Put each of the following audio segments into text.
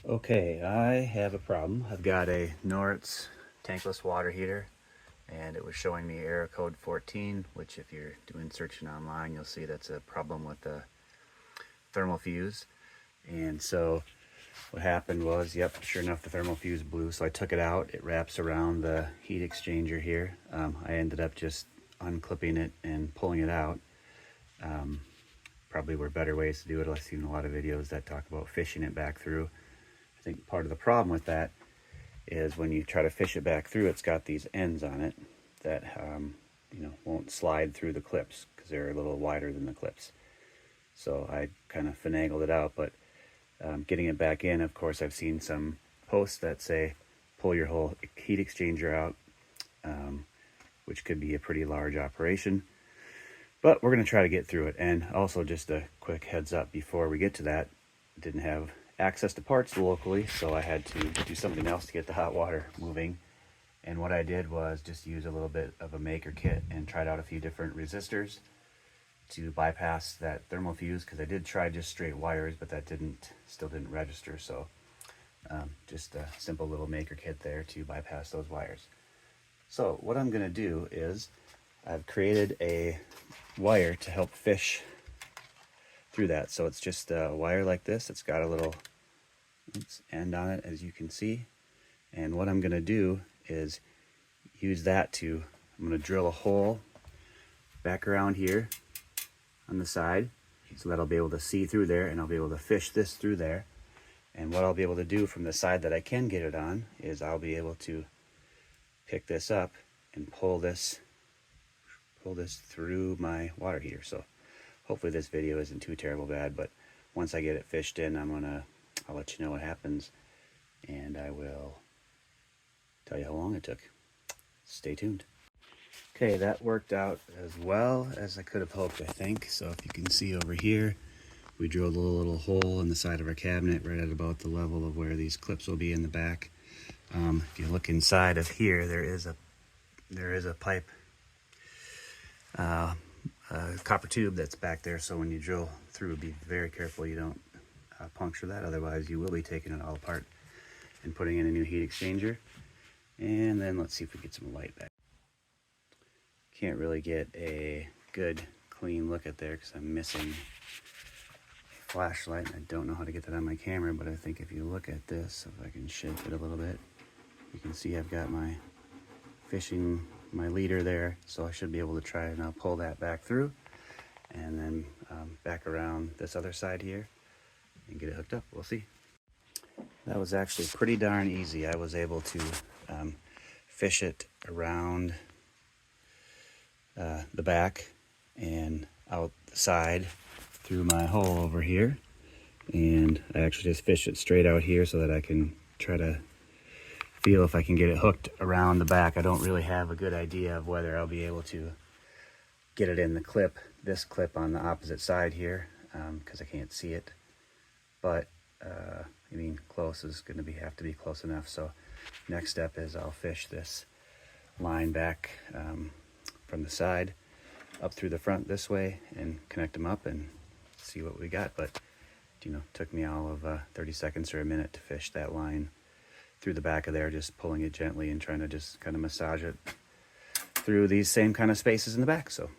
Okay, I have a problem. I've got a Noritz tankless water heater, and it was showing me error code 14, which if you're doing searching online, you'll see that's a problem with the thermal fuse. And so what happened was, yep, sure enough, the thermal fuse blew. So I took it out. It wraps around the heat exchanger here. I ended up just unclipping it and pulling it out. Probably were better ways to do it. I've seen a lot of videos that talk about fishing it back through. I think part of the problem with that is when you try to fish it back through, it's got these ends on it that won't slide through the clips because they're a little wider than the clips. So I kind of finagled it out, but getting it back in, of course, I've seen some posts that say pull your whole heat exchanger out, which could be a pretty large operation. But we're going to try to get through it. And also, just a quick heads up before we get to that, didn't have access to parts locally, so I had to do something else to get the hot water moving. And what I did was just use a little bit of a maker kit and tried out a few different resistors to bypass that thermal fuse, because I did try just straight wires, but that still didn't register. So just a simple little maker kit there to bypass those wires. So what I'm going to do is I've created a wire to help fish through that. So it's just a wire like this. It's got a little end on it, as you can see. And what I'm going to do is use that I'm going to drill a hole back around here on the side so that I'll be able to see through there, and I'll be able to fish this through there. And what I'll be able to do from the side that I can get it on is I'll be able to pick this up and pull this through my water heater. So hopefully this video isn't too terrible bad, but once I get it fished in, I'll let you know what happens, and I will tell you how long it took. Stay tuned. Okay, that worked out as well as I could have hoped, I think. So if you can see over here, we drilled a little hole in the side of our cabinet right at about the level of where these clips will be in the back. If you look inside of here, there is a pipe, a copper tube that's back there. So when you drill through, be very careful you don't puncture that. Otherwise, you will be taking it all apart and putting in a new heat exchanger. And then let's see if we get some light back. Can't really get a good clean look at there because I'm missing a flashlight. I don't know how to get that on my camera, but I think if you look at this, if I can shake it a little bit, you can see I've got my my leader there. So I should be able to try and now pull that back through, and then back around this other side here and get it hooked up. We'll see. That was actually pretty darn easy. I was able to fish it around the back and out the side through my hole over here, and I actually just fished it straight out here so that I can try to feel if I can get it hooked around the back. I don't really have a good idea of whether I'll be able to get it in this clip on the opposite side here, because I can't see it, but I mean, close is going to have to be close enough. So next step is I'll fish this line back from the side up through the front this way and connect them up and see what we got. But took me all of 30 seconds or a minute to fish that line through the back of there, just pulling it gently and trying to just kind of massage it through these same kind of spaces in the back. So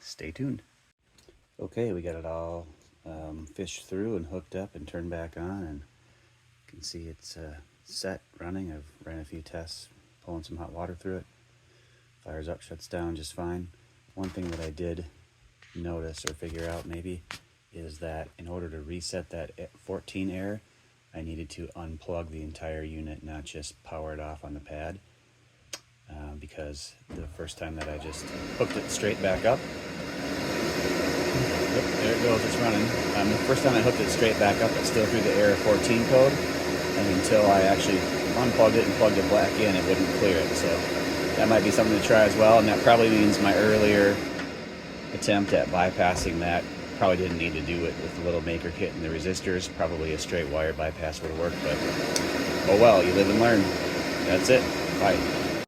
stay tuned. Okay, we got it all fished through and hooked up and turned back on, and you can see it's set, running. I've ran a few tests, pulling some hot water through it. Fires up, shuts down just fine. One thing that I did notice or figure out maybe is that in order to reset that 14 error, I needed to unplug the entire unit, not just power it off on the pad, because the first time that I just hooked it straight back up, yep, there it goes, it's running. The first time I hooked it straight back up, it still threw the error 14 code, and until I actually unplugged it and plugged it back in, it wouldn't clear it. So that might be something to try as well, and that probably means my earlier attempt at bypassing that probably didn't need to do it with the little maker kit and the resistors. Probably a straight wire bypass would have worked, but oh well, you live and learn. That's it. Bye.